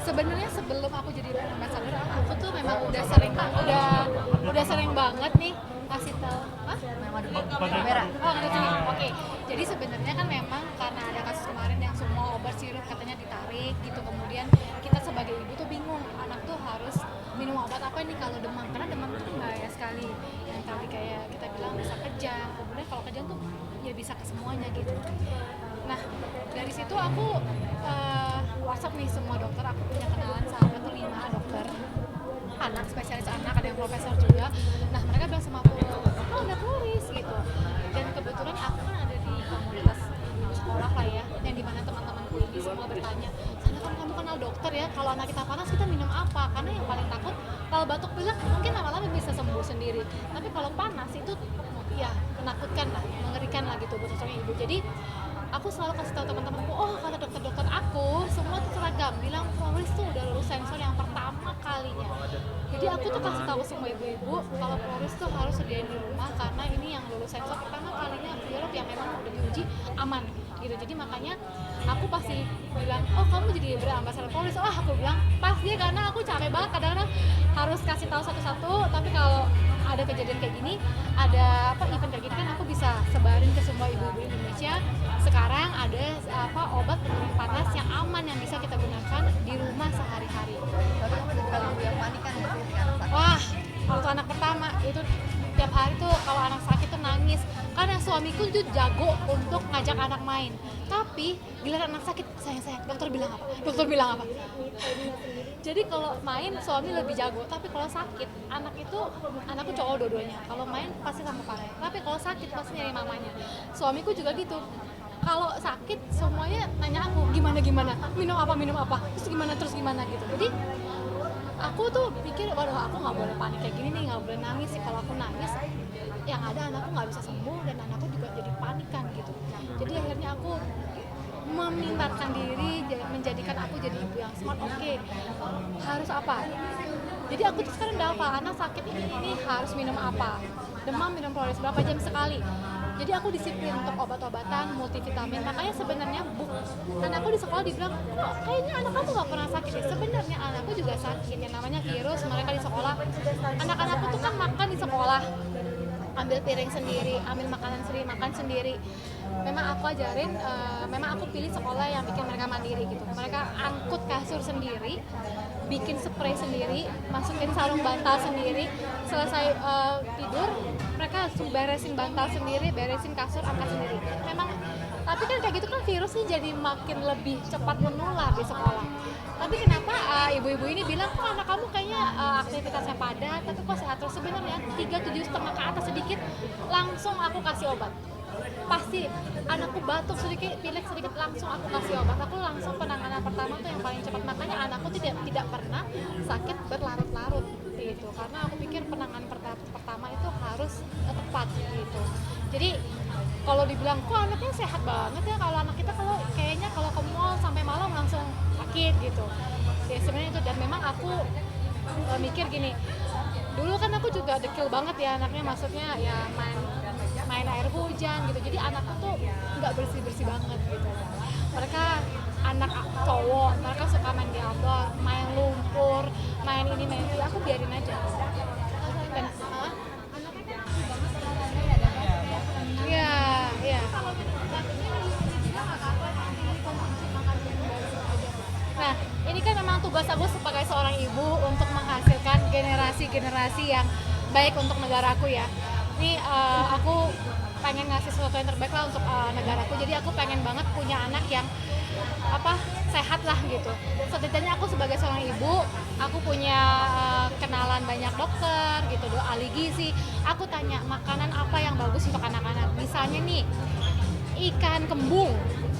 Sebenarnya sebelum aku jadi brand ambassador, aku tuh memang udah sering banget nih kasih tahu. Hah? Memang ada Kamera. Oh, ada sini. Oke. Jadi sebenarnya kan memang karena ada kasus kemarin yang semua obat sirup katanya ditarik gitu. Kemudian kita sebagai ibu tuh bingung, anak tuh harus minum obat apa nih kalau demam, karena demam itu bahaya sekali. Yang tadi kayak kita bilang bisa kejang. Kemudian kalau kejang tuh ya bisa ke semuanya gitu. Nah, dari situ aku WhatsApp nih semua dokter. Aku punya kenalan sahabat tuh 5 dokter anak, spesialis anak, ada yang profesor juga. Nah, mereka bilang sama aku, oh udah tulis gitu. Dan kebetulan aku kan ada di komunitas sekolah lah ya, yang dimana teman-temanku ini semua bertanya, Sana kan kamu kenal dokter ya, kalau anak kita panas kita minum apa? Karena yang paling takut kalau batuk pilek mungkin lama-lama bisa sembuh sendiri, tapi kalau panas itu ya menakutkan lah, mengerikan lah gitu buat seorang ibu. Jadi aku selalu kasih tahu teman-temanku, oh kata dokter-dokter aku semua tuh seragam, bilang Floris tuh udah lulus sensor yang pertama kalinya. Jadi aku tuh kasih tahu semua ibu-ibu kalau Floris tuh harus sediain di rumah karena ini yang lulus sensor pertama kalinya Europe yang memang udah diuji aman gitu. Jadi makanya aku pasti bilang, oh kamu jadi brand ambassador Floris. Oh aku bilang pas dia, karena aku capek banget kadang-kadang harus kasih tahu satu-satu, tapi kalau ada kejadian kayak gini, ada event kayak gini kan aku bisa sebarin ke semua ibu-ibu Indonesia. Sekarang ada obat penurun panas yang aman yang bisa kita gunakan di rumah sehari-hari. Tapi kamu ada kalau yang panik kan ya ketika anak sakit. Wah, waktu anak pertama itu tiap hari tuh kalau anak sakit tuh nangis. Karena suamiku tuh jago untuk ngajak anak main. Tapi giliran anak sakit, sayang, dokter bilang apa? Dokter bilang apa? Jadi kalau main suami lebih jago, tapi kalau sakit anakku cowok dua-duanya. Kalau main pasti sama pakai. Tapi kalau sakit pasti nyari mamanya. Suamiku juga gitu. Kalau sakit semuanya nanya aku gimana, minum apa, terus gimana gitu. Jadi aku tuh pikir, waduh aku nggak boleh panik kayak gini nih, nggak boleh nangis sih. Kalau aku nangis yang ada anakku nggak bisa sembuh dan anakku juga jadi panikan gitu. Jadi akhirnya aku memintarkan diri, menjadikan aku jadi ibu yang smart. Oke, harus apa? Jadi aku tuh sekarang udah apa, anak sakit ini harus minum apa, demam minum Floris berapa jam sekali. Jadi aku disiplin untuk obat-obatan, multivitamin. Makanya sebenarnya anakku di sekolah dibilang, kok kayaknya anak kamu gak pernah sakit ya? Sebenarnya anakku juga sakit, yang namanya virus. Mereka di sekolah, anak-anakku tuh kan makan di sekolah, ambil piring sendiri, ambil makanan sendiri, makan sendiri. Memang aku ajarin, memang aku pilih sekolah yang bikin mereka mandiri gitu. Mereka angkut kasur sendiri, bikin spray sendiri, masukin sarung bantal sendiri. Selesai tidur, mereka beresin bantal sendiri, beresin kasur, angkat sendiri. Memang, tapi kan kayak gitu kan virusnya jadi makin lebih cepat menular di sekolah. Tapi kenapa ibu-ibu ini bilang, kok anak kamu kayaknya aktivitasnya padat, tapi kok sehat terus? Sebenarnya 3,75 ke atas sedikit, langsung aku kasih obat. Pasti anakku batuk sedikit, pilek sedikit, langsung aku kasih obat. Aku langsung penanganan pertama tuh yang paling cepat. Makanya anakku tidak pernah sakit berlarut-larut gitu. Karena aku pikir penanganan pertama itu harus tepat gitu. Jadi kalau dibilang kok anaknya sehat banget ya, kalau anak kita kalau kayaknya kalau ke mall sampai malam langsung sakit gitu. Ya sebenarnya itu, dan memang aku mikir gini. Dulu kan aku juga dekil banget ya anaknya, maksudnya ya main air hujan gitu. Jadi anakku tuh nggak bersih banget gitu. Mereka anak cowok, mereka suka main di outdoor, main lumpur, main ini main itu. Aku biarin aja. Dan iya. Nah, ini kan memang tugas aku sebagai seorang ibu untuk menghasilkan generasi yang baik untuk negaraku ya. Ini aku pengen ngasih sesuatu yang terbaik lah untuk negaraku. Jadi aku pengen banget punya anak yang sehat lah gitu. Setidaknya aku sebagai seorang ibu, aku punya kenalan banyak dokter gitu, ahli gizi. Aku tanya makanan apa yang bagus untuk anak-anak. Misalnya nih, ikan kembung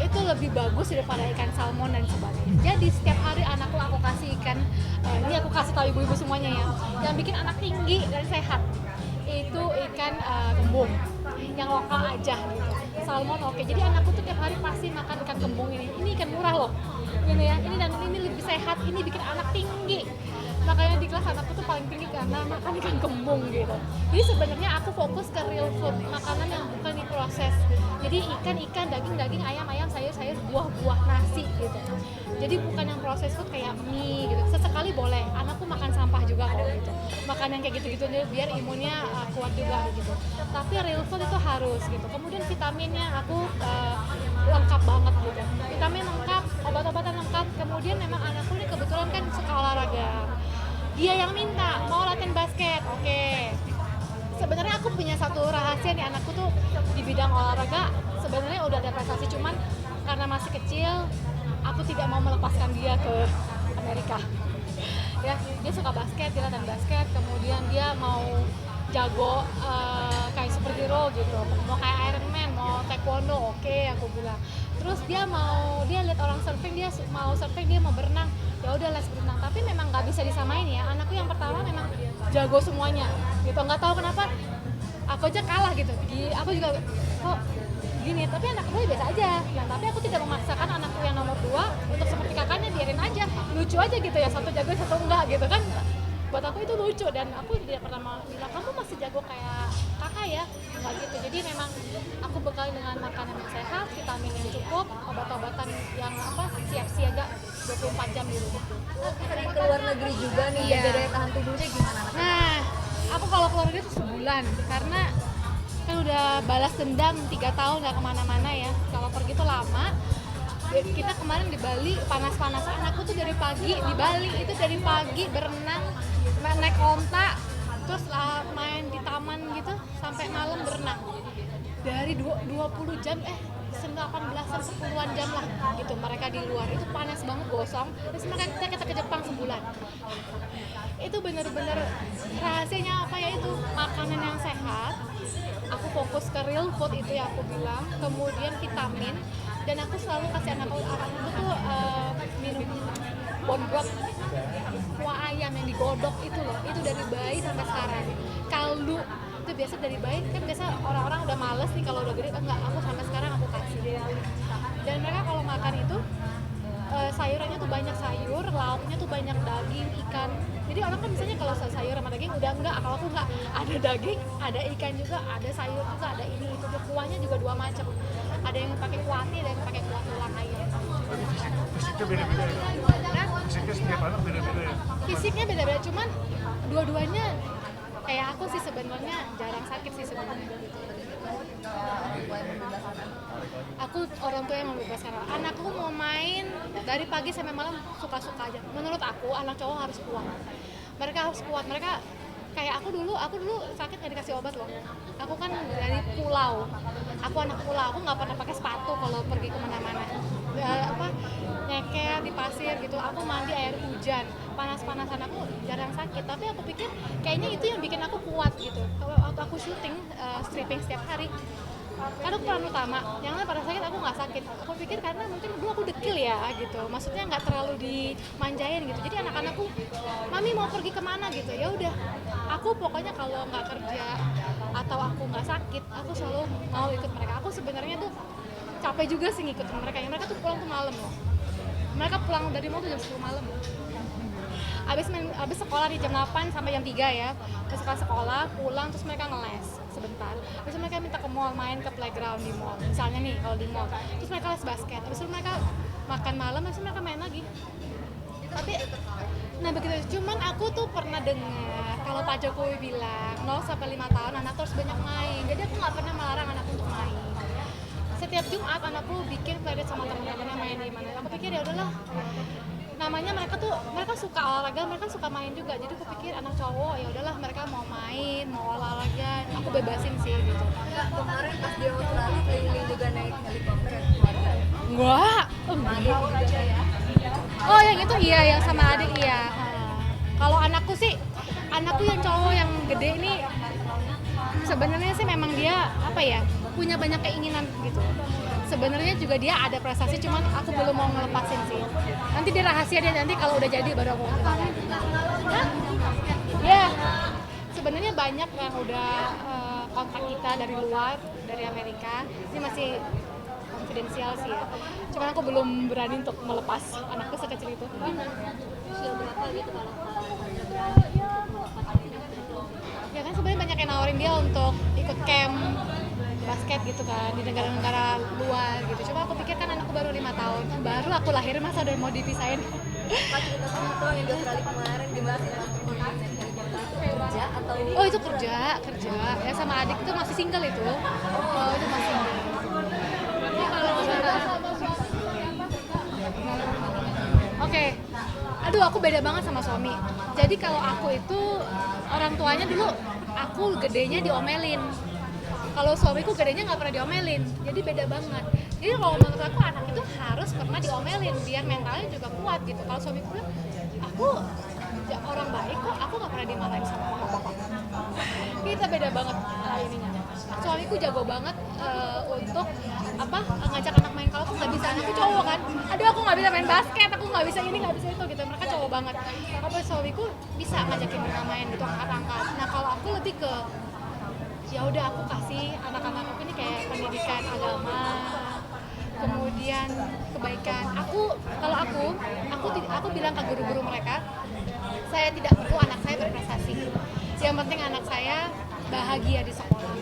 itu lebih bagus daripada ikan salmon dan sebagainya. Jadi setiap hari anakku aku kasih ikan, ini aku kasih tahu ibu-ibu semuanya ya, yang bikin anak tinggi dan sehat itu ikan kembung yang lokal aja gitu. Salmon oke. Jadi anakku tuh tiap hari pasti makan ikan kembung ini ikan murah loh, gini ya, ini dan ini lebih sehat, ini bikin anak tinggi. makanya di kelas anakku tuh paling tinggi karena makan ikan kembung gitu. Jadi sebenarnya aku fokus ke real food, makanan yang bukan diproses. Jadi ikan, daging, ayam, sayur, buah, nasi gitu. Jadi bukan yang proses food kayak mie gitu. Sesekali boleh, anakku makan sampah juga kok gitu. Makan yang kayak gitu-gitu biar imunnya kuat juga gitu. Tapi real food itu harus gitu. Kemudian vitaminnya aku lengkap banget gitu. Vitamin lengkap, obat-obatan lengkap. Kemudian memang anakku ini kebetulan kan suka olahraga. Dia yang minta mau latihan basket. Oke. Sebenarnya aku punya satu rahasia nih, anakku tuh di bidang olahraga sebenarnya udah ada prestasi, cuman karena masih kecil aku tidak mau melepaskan dia ke Amerika. Ya, dia suka basket, dia latihan basket, kemudian dia mau jago kayak superhero gitu, mau kayak Iron Man, mau taekwondo, oke, aku bilang. Terus dia lihat orang surfing, dia mau surfing, dia mau berenang, ya udah les berenang. Tapi memang nggak bisa disamain ya, anakku yang pertama memang jago semuanya gitu, nggak tahu kenapa aku aja kalah gitu. Aku juga kok gini, tapi anak gue biasa aja. Nah, tapi aku tidak memaksakan anakku yang nomor 2 untuk seperti kakaknya, biarin aja, lucu aja gitu ya, satu jago satu enggak gitu kan. Buat aku itu lucu, dan aku tidak pernah bilang kamu masih jago kayak kakak ya, enggak gitu. Jadi memang aku bekali dengan makanan yang sehat, vitamin yang cukup, obat-obatan yang siap siaga 24 jam di rumah. Sering ke luar negeri juga nih, Iya. jaga daya tahan tubuhnya gimana? Nah, aku kalau keluar negeri itu sebulan, karena kan udah balas dendam 3 tahun nggak kemana-mana ya. Kalau pergi tuh lama. Kita kemarin di Bali panas-panasan, anakku tuh dari pagi di Bali itu dari pagi berenang, naik onta, terus main di taman gitu sampai malam berenang. Dari 20 jam 18-an 10-an jam lah gitu mereka di luar. Itu panas banget, gosong. Terus kita ke Jepang sebulan. Itu bener-bener rahasianya apa ya, itu makanan yang sehat. Aku fokus ke real food itu yang aku bilang, kemudian vitamin, dan aku selalu kasih anakku tuh minum bone broth, kuah ayam yang digodok itu loh, itu dari bayi sampai sekarang. Kaldu itu biasa dari bayi, kan biasa orang-orang udah males nih kalau udah gede, enggak, aku sampai sekarang aku kasih. Dan mereka kalau makan itu sayurannya tuh banyak sayur, lauknya tuh banyak daging, ikan. Jadi orang kan misalnya kalau sayur sama daging udah enggak, kalau aku enggak, ada daging, ada ikan juga, ada sayur juga, ada ini itu. Kuahnya juga 2 macam. Ada yang pakai kuah ati, ada yang pakai kuah tulang ayam. Fisiknya beda-beda ya? Fisiknya setiap anak beda-beda ya? Fisiknya beda-beda, cuman dua-duanya kayak aku sih sebenarnya jarang sakit sih sebenarnya. Aku orang tua yang membebaskan. Anakku mau main dari pagi sampai malam suka-suka aja. Menurut aku anak cowok harus kuat. Mereka harus kuat. Mereka kayak aku dulu sakit nggak dikasih obat loh. Aku kan dari pulau. Aku anak pulau. Aku nggak pernah pakai sepatu kalau pergi kemana-mana. Nyeker di pasir gitu. Aku mandi air hujan. Panas-panasan aku jarang sakit. Tapi aku pikir kayaknya itu yang bikin aku kuat gitu. Kalau waktu aku syuting stripping setiap hari, kan aku peran utama, yang lain pada sakit, aku nggak sakit. Aku pikir karena mungkin dulu aku dekil ya gitu, maksudnya nggak terlalu dimanjain gitu. Jadi anak-anakku, mami mau pergi kemana gitu, ya udah. Aku pokoknya kalau nggak kerja atau aku nggak sakit, aku selalu mau ikut mereka. Aku sebenarnya tuh capek juga sih ngikutin mereka. Yang mereka tuh pulang tuh malam loh. Mereka pulang dari mall tuh jam 10 malam loh. Abis sekolah di jam 8 sampai jam 3 ya. Terus sekolah, pulang, terus mereka ngeles sebentar. Terus mereka minta ke mall, main ke playground di mall. Misalnya nih kalau di mall. Terus mereka les basket. Terus mereka makan malam, terus mereka main lagi. Tapi nah begitu. Cuman aku tuh pernah dengar kalau Pak Jokowi bilang 0 sampai 5 tahun anak harus banyak main. Jadi aku nggak pernah melarang anakku untuk main. Setiap Jumat anakku bikin playdate sama teman-temannya main di mana. Aku pikir ya udahlah. Namanya mereka suka olahraga, mereka suka main juga. Jadi aku pikir anak cowok ya udahlah, mereka mau main, mau olahraga, aku bebasin sih gitu. Kemarin pas di Australia keliling juga naik helikopter ya keluarga ya? Enggak. Adik juga ya? Oh yang itu iya, yang sama adik iya. Kalau anakku sih, anakku yang cowok yang gede ini sebenarnya sih memang dia punya banyak keinginan gitu. Sebenarnya juga dia ada prestasi, cuman aku belum mau ngelepasin sih. Nanti dia rahasia, dia nanti kalau udah jadi baru aku ngomong. Ya, sebenarnya banyak yang udah kontak kita dari luar, dari Amerika. Ini masih konfidensial sih ya. Cuman aku belum berani untuk melepas anakku sekecil itu. Usia berapa apa gitu kalau misalnya berani untuk melepas ini? Ya kan sebenarnya banyak yang nawarin dia untuk ikut camp basket gitu kan di negara-negara luar gitu. Cuma aku pikir kan anakku baru 5 tahun, baru aku lahir masa udah mau dipisahin. Pak cerita teman-teman yang di Australia kemarin gimana sih pas naik helikopter itu kerja atau Oh itu kerja ya sama adik itu masih single itu. Oh itu masih single. Ini kalau Oke. Aduh aku beda banget sama suami. Jadi kalau aku itu orang tuanya dulu aku gedenya diomelin. Kalau suamiku gedenya nggak pernah diomelin. Jadi beda banget. Jadi kalau menurut aku anak itu harus pernah diomelin biar mentalnya juga kuat gitu. Kalau suamiku bilang aku orang baik kok, aku nggak pernah dimarahin sama bapak. Kita beda banget ininya. Suamiku jago banget untuk ngajak anak main. Kalau aku nggak bisa, anakku cowok kan, aduh aku nggak bisa main basket, aku nggak bisa ini nggak bisa itu gitu. Mereka cowok banget. Tapi suamiku bisa ngajakin mereka main gitu, angkat-angkat. Nah kalau aku lebih ke ya udah aku kasih anak-anakku ini kayak pendidikan agama, kemudian kebaikan. Kalau aku bilang ke guru-guru mereka, saya tidak perlu anak saya berprestasi. Yang penting anak saya bahagia di sekolah.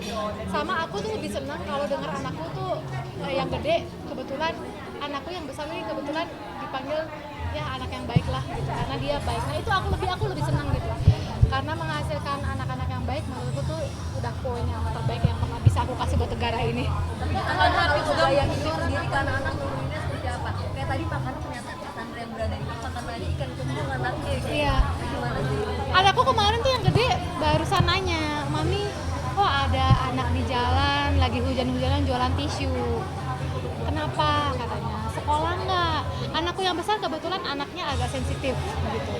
Sama aku tuh lebih senang kalau dengar anakku tuh yang gede, kebetulan anakku yang besar ini kebetulan dipanggil ya anak yang baik lah gitu, karena dia baik. Nah itu aku lebih senang gitu. Karena menghasilkan anak-anak yang baik menurutku tuh udah poin yang terbaik yang pernah bisa aku kasih buat negara ini. kalau budaya itu sendiri ke anak-anak nuruninnya seperti apa? Kayak tadi makanan ternyata pesantren yang berada itu makan tadi ikan kembung anaknya gitu. Iya. Gimana sih? Anakku kemarin tuh yang gede barusan nanya, Mami, kok ada anak di jalan lagi hujan-hujanan jualan tisu? Kenapa? Katanya, sekolah nggak? Anakku yang besar kebetulan anaknya agak sensitif gitu.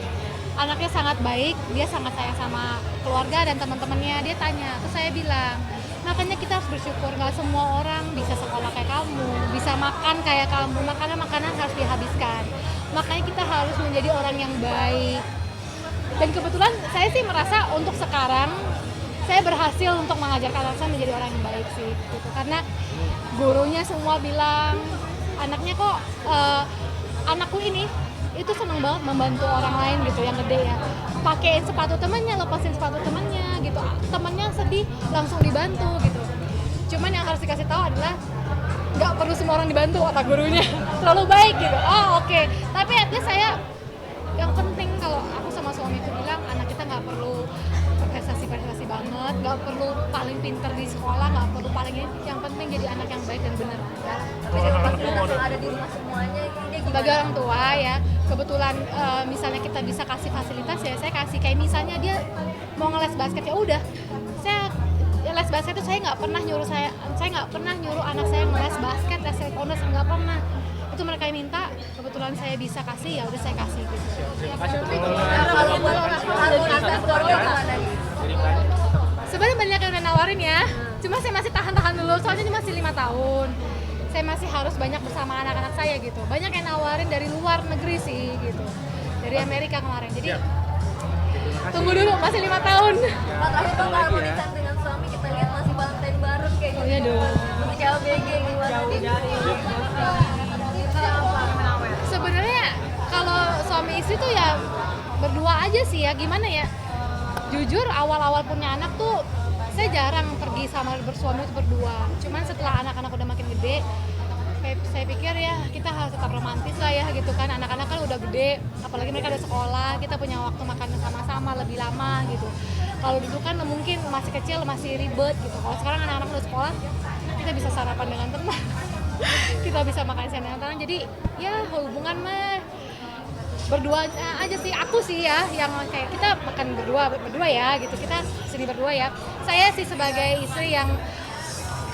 Anaknya sangat baik, dia sangat sayang sama keluarga dan teman-temannya. Dia tanya, terus saya bilang, makanya kita harus bersyukur, nggak semua orang bisa sekolah kayak kamu, bisa makan kayak kamu, makanan harus dihabiskan. Makanya kita harus menjadi orang yang baik. Dan kebetulan saya sih merasa untuk sekarang saya berhasil untuk mengajarkan anak saya menjadi orang yang baik sih gitu. Karena gurunya semua bilang anaknya kok anakku ini itu seneng banget membantu orang lain gitu yang gede ya, pakein sepatu temannya, lepasin sepatu temannya gitu, temannya sedih langsung dibantu gitu. Cuman yang harus dikasih tahu adalah nggak perlu semua orang dibantu, kata gurunya. Terlalu baik gitu. Oh oke. Tapi at least saya yang penting kalau aku sama suamiku bilang anak kita nggak perlu prestasi banget, nggak perlu paling pinter di sekolah, nggak perlu paling ini, yang penting jadi anak yang baik dan benar ya. Tapi dari fasilitas yang ada di rumah semuanya ini dia gimana? Sebagai orang tua ya, kebetulan misalnya kita bisa kasih fasilitas ya saya kasih. Kayak misalnya dia mau ngeles basket ya udah, saya les basket itu saya nggak pernah nyuruh anak saya ngeles basket, les taekwondo, nggak pernah. Itu mereka yang minta, kebetulan saya bisa kasih ya udah saya kasih gitu. Kalau buat orang Sebenarnya banyak yang udah nawarin ya, cuma saya masih tahan dulu, soalnya ini masih 5 tahun. Saya masih harus banyak bersama anak-anak saya gitu. Banyak yang nawarin dari luar negeri sih gitu, dari Amerika kemarin. Jadi tunggu dulu, masih 5 tahun. Pak terakhir Pak harmonisan dengan suami kita lihat masih Valentine Barut kayak gitu. Iya dong. Musik LBG gimana sih? Sebenarnya kalau suami istri tuh ya berdua aja sih ya, gimana ya. Jujur awal-awal punya anak tuh saya jarang pergi sama bersuami itu berdua. Cuman setelah anak-anak udah makin gede, saya pikir ya kita harus tetap romantis lah ya gitu kan. Anak-anak kan udah gede, apalagi mereka udah sekolah, kita punya waktu makan sama-sama lebih lama gitu. Kalau dulu kan mungkin masih kecil, masih ribet gitu. Kalau sekarang anak-anak udah sekolah, kita bisa sarapan dengan teman, kita bisa makan siang dengan teman. Jadi ya hubungan mah berdua aja sih, aku sih ya yang kayak kita makan berdua ya gitu, kita sini berdua ya. Saya sih sebagai istri yang,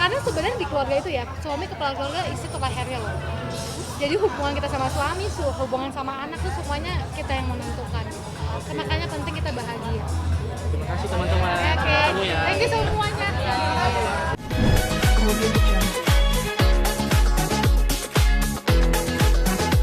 karena sebenarnya di keluarga itu ya suami kepala keluarga, istri kepala lehernya loh. Jadi hubungan kita sama suami, hubungan sama anak tuh semuanya kita yang menentukan. Makanya penting kita bahagia. Terima kasih teman-teman. Oke, thank you semuanya.